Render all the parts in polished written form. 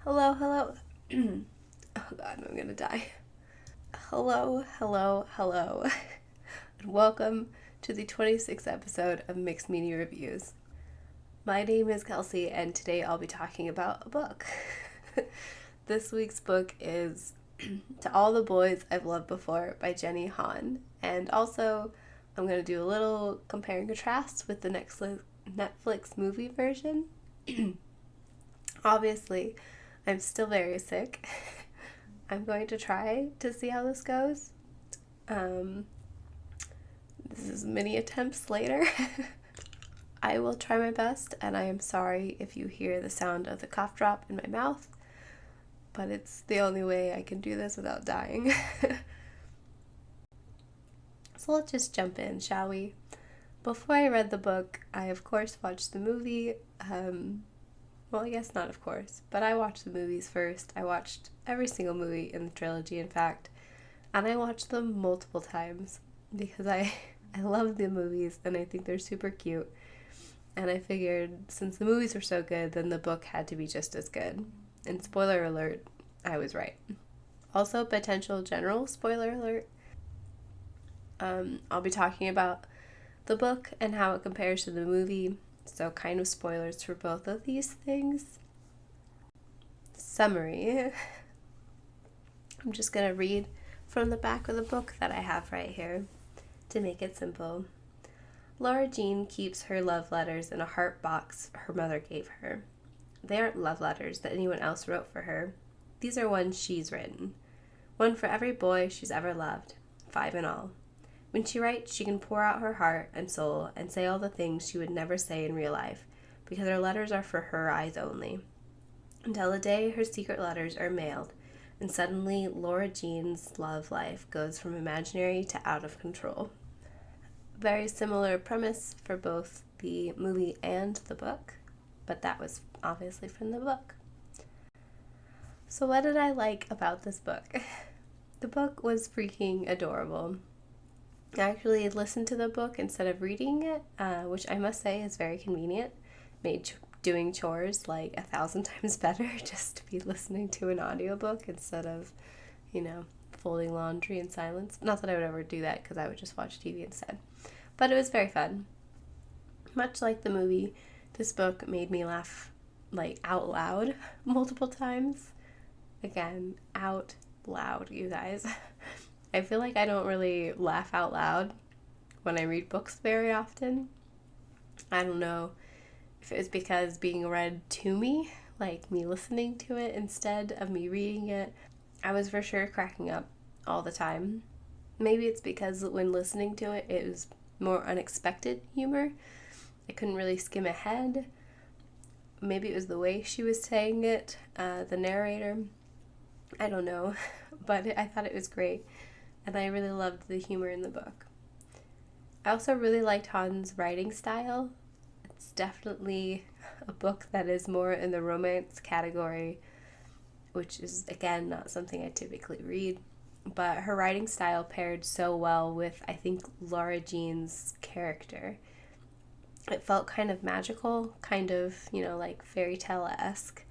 Hello, hello. Oh god, I'm gonna die. Hello, hello, hello. And welcome to the 26th episode of Mixed Media Reviews. My name is Kelsey, and today I'll be talking about a book. This week's book is To All the Boys I've Loved Before by Jenny Han. And also, I'm going to do a little compare and contrast with the Netflix movie version. Obviously, I'm still very sick. I'm going to try to see how this goes. This is many attempts later. I will try my best, and I am sorry if you hear the sound of the cough drop in my mouth, but it's the only way I can do this without dying. So let's just jump in, shall we? Before I read the book, I of course watched the movie. Well, I guess not of course, but I watched the movies first. I watched every single movie in the trilogy, in fact, and I watched them multiple times because I love the movies and I think they're super cute. And I figured since the movies were so good, then the book had to be just as good. And spoiler alert, I was right. Also, potential general spoiler alert. I'll be talking about the book and how it compares to the movie, so kind of spoilers for both of these things. Summary. I'm just going to read from the back of the book that I have right here to make it simple. Laura Jean keeps her love letters in a heart box her mother gave her. They aren't love letters that anyone else wrote for her. These are ones she's written. One for every boy she's ever loved, 5 in all. When she writes, she can pour out her heart and soul and say all the things she would never say in real life, because her letters are for her eyes only. Until the day her secret letters are mailed, and suddenly Laura Jean's love life goes from imaginary to out of control. Very similar premise for both the movie and the book, but that was obviously from the book. So what did I like about this book? The book was freaking adorable. I actually listened to the book instead of reading it, which I must say is very convenient. Made doing chores like 1,000 times better just to be listening to an audiobook instead of, folding laundry in silence. Not that I would ever do that because I would just watch TV instead. But it was very fun. Much like the movie, this book made me laugh out loud multiple times. Again, out loud, you guys. I feel like I don't really laugh out loud when I read books very often. I don't know if it was because being read to me, like me listening to it instead of me reading it, I was for sure cracking up all the time. Maybe it's because when listening to it, it was more unexpected humor. I couldn't really skim ahead. Maybe it was the way she was saying it, the narrator. I don't know, but I thought it was great. And I really loved the humor in the book. I also really liked Han's writing style. It's definitely a book that is more in the romance category, which is, again, not something I typically read. But her writing style paired so well with, I think, Laura Jean's character. It felt kind of magical, kind of, like fairy tale-esque,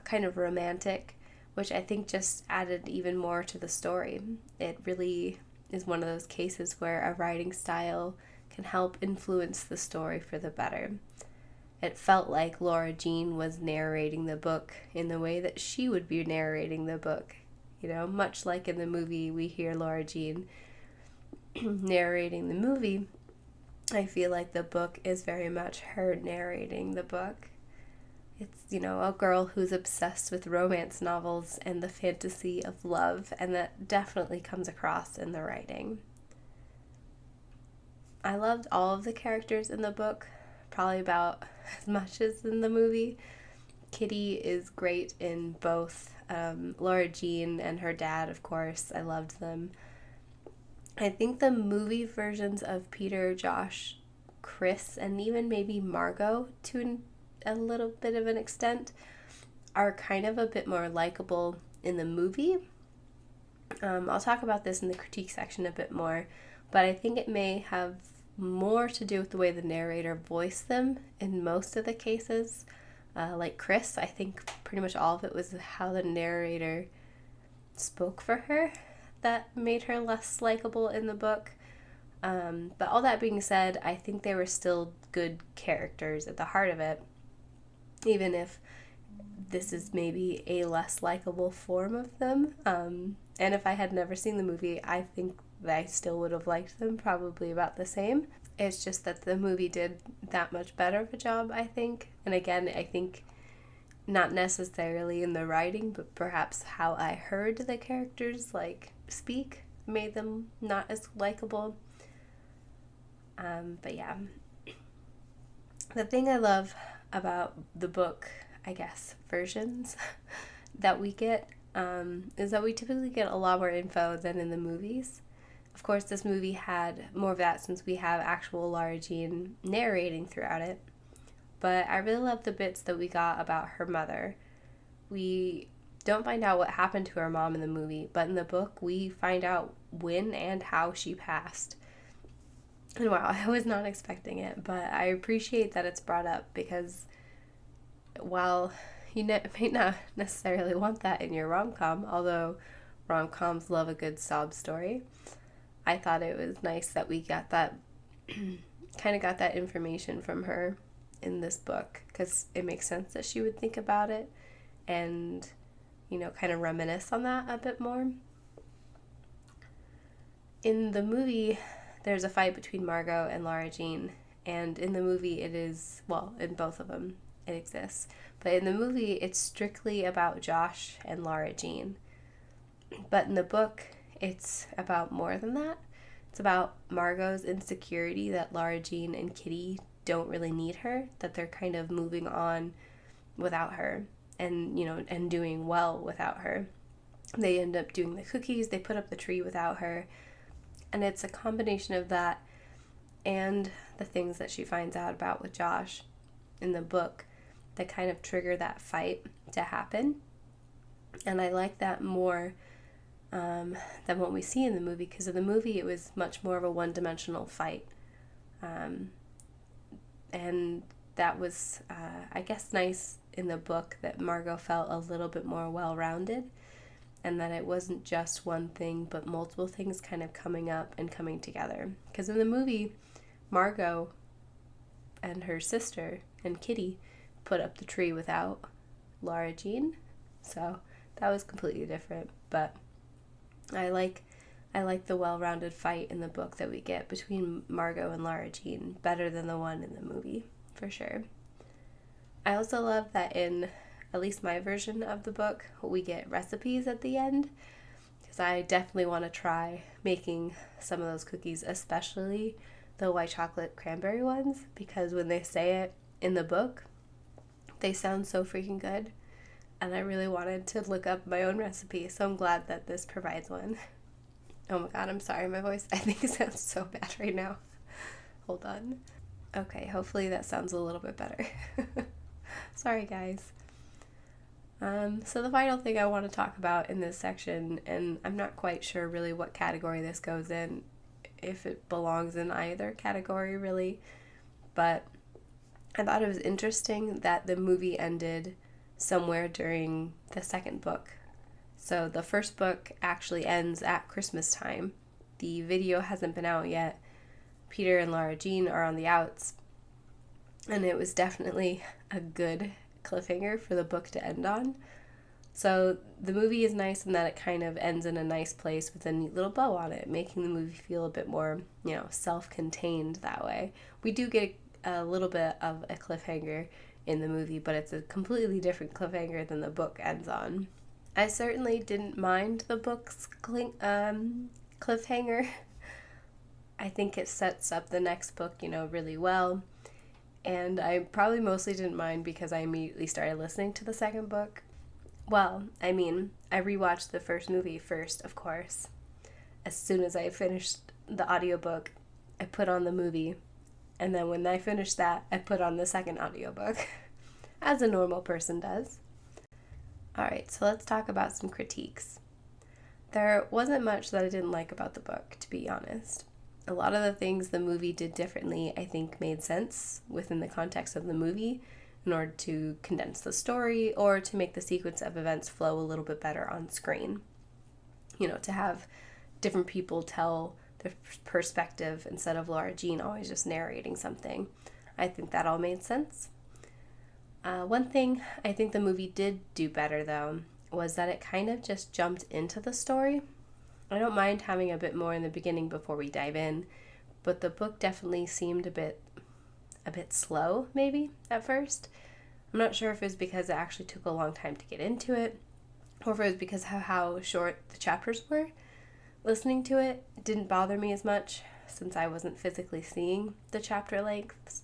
kind of romantic, which I think just added even more to the story. It really is one of those cases where a writing style can help influence the story for the better. It felt like Laura Jean was narrating the book in the way that she would be narrating the book. Much like in the movie we hear Laura Jean narrating the movie, I feel like the book is very much her narrating the book. It's, a girl who's obsessed with romance novels and the fantasy of love, and that definitely comes across in the writing. I loved all of the characters in the book, probably about as much as in the movie. Kitty is great in both. Laura Jean and her dad, of course, I loved them. I think the movie versions of Peter, Josh, Chris, and even maybe Margot to a little bit of an extent are kind of a bit more likable in the movie. I'll talk about this in the critique section a bit more, but I think it may have more to do with the way the narrator voiced them in most of the cases. like Chris. I think pretty much all of it was how the narrator spoke for her that made her less likable in the book. But all that being said, I think they were still good characters at the heart of it, even if this is maybe a less likable form of them. And if I had never seen the movie, I think that I still would have liked them probably about the same. It's just that the movie did that much better of a job, I think. And again, I think not necessarily in the writing, but perhaps how I heard the characters like speak made them not as likable. But yeah, the thing I love about the book, I guess, versions that we get is that we typically get a lot more info than in the movies. Of course, this movie had more of that since we have actual Lara Jean narrating throughout it. But I really love the bits that we got about her mother. We don't find out what happened to her mom in the movie, but in the book, we find out when and how she passed. And wow, I was not expecting it, but I appreciate that it's brought up because while you may not necessarily want that in your rom-com, although rom-coms love a good sob story, I thought it was nice that we got that, kind of got that information from her in this book, because it makes sense that she would think about it and, you know, kind of reminisce on that a bit more. In the movie, there's a fight between Margot and Lara Jean, and in the movie it is, well, in both of them it exists, but in the movie it's strictly about Josh and Lara Jean. But in the book, it's about more than that. It's about Margot's insecurity that Lara Jean and Kitty don't really need her, that they're kind of moving on without her and, you know, and doing well without her. They end up doing the cookies, they put up the tree without her, and it's a combination of that and the things that she finds out about with Josh in the book that kind of trigger that fight to happen. And I like that more than what we see in the movie, because in the movie it was much more of a one-dimensional fight. And that was, I guess, nice in the book that Margot felt a little bit more well-rounded, and that it wasn't just one thing, but multiple things kind of coming up and coming together. Because in the movie, Margot and her sister and Kitty put up the tree without Lara Jean, so that was completely different. But I like the well-rounded fight in the book that we get between Margot and Lara Jean better than the one in the movie, for sure. I also love that in at least my version of the book, we get recipes at the end, because I definitely want to try making some of those cookies, especially the white chocolate cranberry ones, because when they say it in the book, they sound so freaking good. And I really wanted to look up my own recipe, so I'm glad that this provides one. Oh my god, I'm sorry, my voice, I think it sounds so bad right now. Hold on. Okay, hopefully that sounds a little bit better. Sorry, guys. So the final thing I want to talk about in this section, and I'm not quite sure really what category this goes in, if it belongs in either category really, but I thought it was interesting that the movie ended somewhere during the second book. So the first book actually ends at Christmas time. The video hasn't been out yet. Peter and Lara Jean are on the outs. And it was definitely a good cliffhanger for the book to end on. So the movie is nice in that it kind of ends in a nice place with a neat little bow on it, making the movie feel a bit more, you know, self-contained that way. We do get a little bit of a cliffhanger in the movie, but it's a completely different cliffhanger than the book ends on. I certainly didn't mind the book's cliffhanger. I think it sets up the next book, you know, really well. And I probably mostly didn't mind because I immediately started listening to the second book. Well, I mean, I rewatched the first movie first, of course. As soon as I finished the audiobook, I put on the movie. And then when I finished that, I put on the second audiobook, as a normal person does. Alright, so let's talk about some critiques. There wasn't much that I didn't like about the book, to be honest. A lot of the things the movie did differently, I think, made sense within the context of the movie, in order to condense the story or to make the sequence of events flow a little bit better on screen. You know, to have different people tell their perspective instead of Lara Jean always just narrating something. I think that all made sense. One thing I think the movie did do better, though, was that it kind of just jumped into the story. I don't mind having a bit more in the beginning before we dive in, but the book definitely seemed a bit slow, maybe, at first. I'm not sure if it was because it actually took a long time to get into it, or if it was because of how short the chapters were. Listening to it didn't bother me as much, since I wasn't physically seeing the chapter lengths.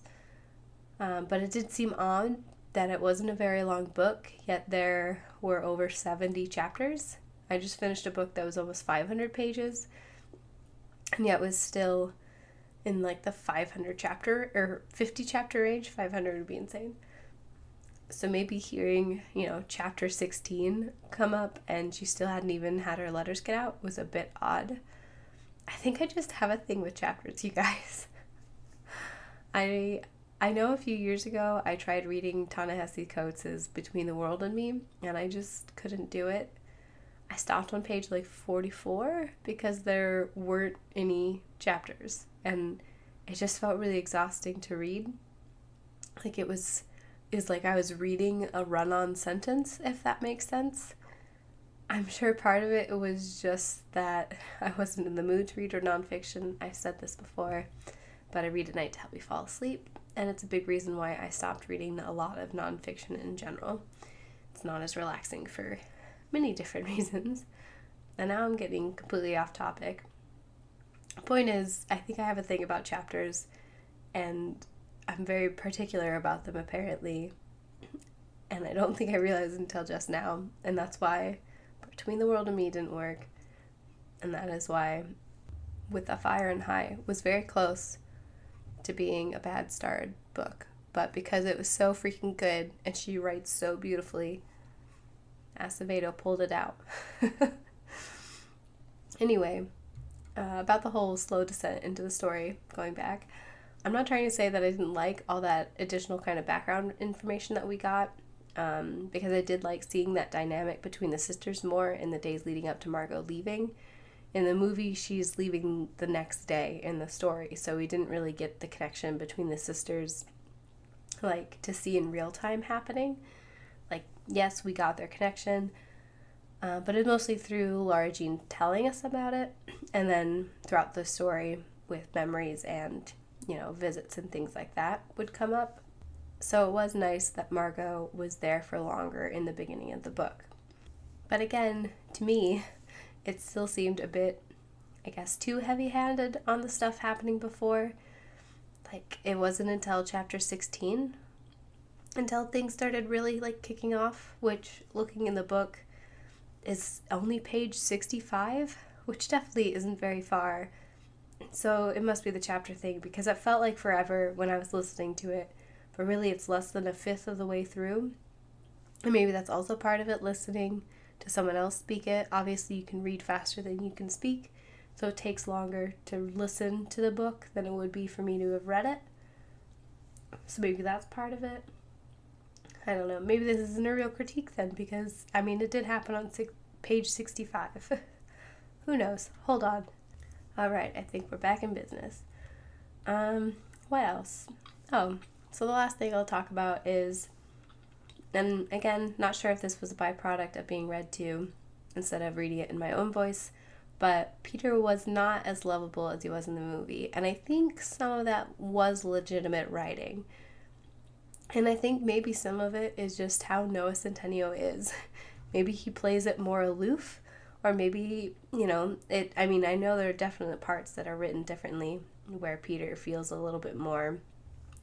But it did seem odd that it wasn't a very long book, yet there were over 70 chapters. I just finished a book that was almost 500 pages, and yet was still in like the 500 chapter or 50 chapter range. 500 would be insane. So maybe hearing, chapter 16 come up and she still hadn't even had her letters get out was a bit odd. I think I just have a thing with chapters, you guys. I know a few years ago I tried reading Ta-Nehisi Coates' Between the World and Me, and I just couldn't do it. I stopped on page like 44 because there weren't any chapters, and it just felt really exhausting to read. Like it was like I was reading a run-on sentence, if that makes sense. I'm sure part of it was just that I wasn't in the mood to read nonfiction. I've said this before, but I read at night to help me fall asleep, and it's a big reason why I stopped reading a lot of nonfiction in general. It's not as relaxing for many different reasons. And now I'm getting completely off topic. Point is, I think I have a thing about chapters, and I'm very particular about them apparently, and I don't think I realized until just now, and that's why Between the World and Me didn't work, and that is why With a Fire and High was very close to being a bad starred book, but because it was so freaking good and she writes so beautifully, Acevedo pulled it out. Anyway, about the whole slow descent into the story, going back, I'm not trying to say that I didn't like all that additional kind of background information that we got, because I did like seeing that dynamic between the sisters more in the days leading up to Margot leaving. In the movie, she's leaving the next day in the story, so we didn't really get the connection between the sisters, like, to see in real time happening. Like, yes, we got their connection, but it's mostly through Lara Jean telling us about it, and then throughout the story with memories and, visits and things like that would come up. So it was nice that Margot was there for longer in the beginning of the book. But again, to me, it still seemed a bit, too heavy-handed on the stuff happening before. Like, it wasn't until chapter 16 until things started really, kicking off, which, looking in the book, is only page 65, which definitely isn't very far. So it must be the chapter thing, because it felt like forever when I was listening to it, but really it's less than a fifth of the way through. And maybe that's also part of it, listening to someone else speak it. Obviously you can read faster than you can speak, so it takes longer to listen to the book than it would be for me to have read it. So maybe that's part of it. I don't know. Maybe this isn't a real critique then, because, it did happen on page 65. Who knows? Hold on. Alright, I think we're back in business. What else? Oh, so the last thing I'll talk about is, and again, not sure if this was a byproduct of being read to instead of reading it in my own voice, but Peter was not as lovable as he was in the movie, and I think some of that was legitimate writing. And I think maybe some of it is just how Noah Centineo is. Maybe he plays it more aloof, or maybe, I know there are definite parts that are written differently where Peter feels a little bit more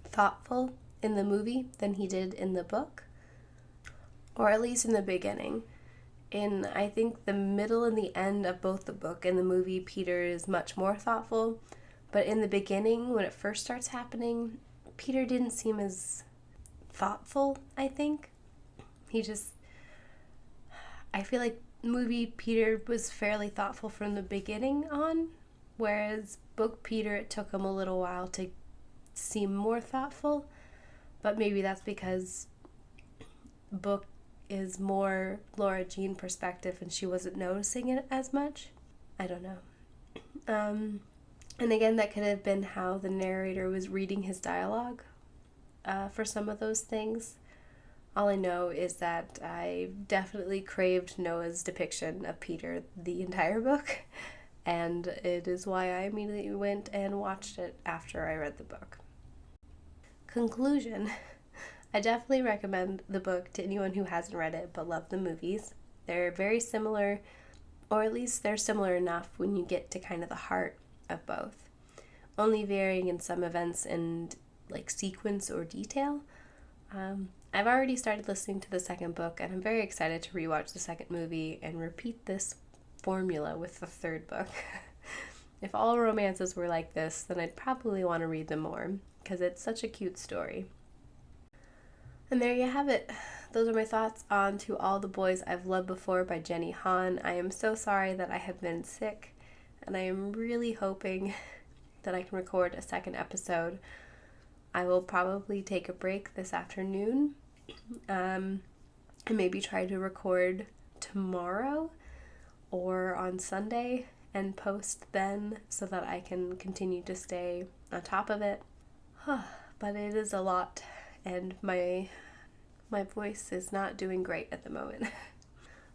thoughtful in the movie than he did in the book, or at least in the beginning. In, I think, the middle and the end of both the book and the movie, Peter is much more thoughtful, but in the beginning, when it first starts happening, Peter didn't seem as thoughtful, I think. I feel like movie Peter was fairly thoughtful from the beginning on, whereas book Peter, it took him a little while to seem more thoughtful. But maybe that's because book is more Laura Jean perspective and she wasn't noticing it as much. I don't know. And again, that could have been how the narrator was reading his dialogue for some of those things. All I know is that I definitely craved Noah's depiction of Peter the entire book, and it is why I immediately went and watched it after I read the book. Conclusion. I definitely recommend the book to anyone who hasn't read it but loved the movies. They're very similar, or at least they're similar enough when you get to kind of the heart of both, only varying in some events and like sequence or detail. I've already started listening to the second book, and I'm very excited to rewatch the second movie and repeat this formula with the third book. If all romances were like this, then I'd probably want to read them more, because it's such a cute story. And there you have it. Those are my thoughts on To All the Boys I've Loved Before by Jenny Han. I am so sorry that I have been sick, and I am really hoping that I can record a second episode. I will probably take a break this afternoon and maybe try to record tomorrow or on Sunday and post then so that I can continue to stay on top of it. But it is a lot, and my voice is not doing great at the moment.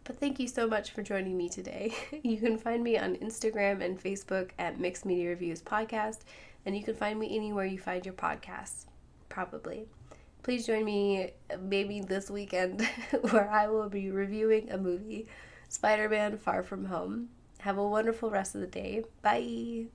But thank you so much for joining me today. You can find me on Instagram and Facebook at Mixed Media Reviews Podcast, and you can find me anywhere you find your podcasts, probably. Please join me maybe this weekend where I will be reviewing a movie, Spider-Man: Far From Home. Have a wonderful rest of the day. Bye!